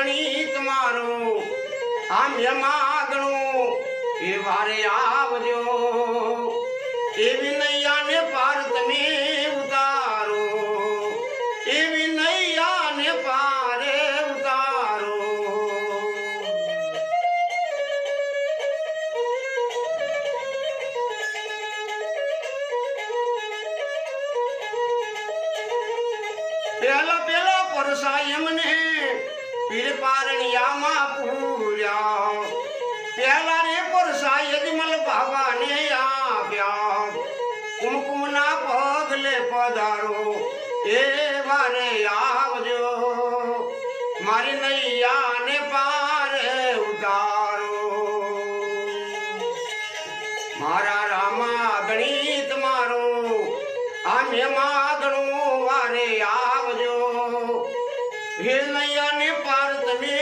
ગણિત મારો આમ યમાગણું એ વારે આવજો એવી નૈયાને પાર તમે ઉતારો એવી નૈયાને પારે ઉતારો પેલા પરસાય મને પીર પારણિયામાં પૂર્યા પેલા રે પરસાય મલ બાબાને આપ્યા કુમકુમના પગલે પધારો એ વારે આવજો મારી નૈયાને પારે ઉતારો મારા રામા ગણિત મારો આમે માગણું વારે આવજો હે નૈયાને પાર તમે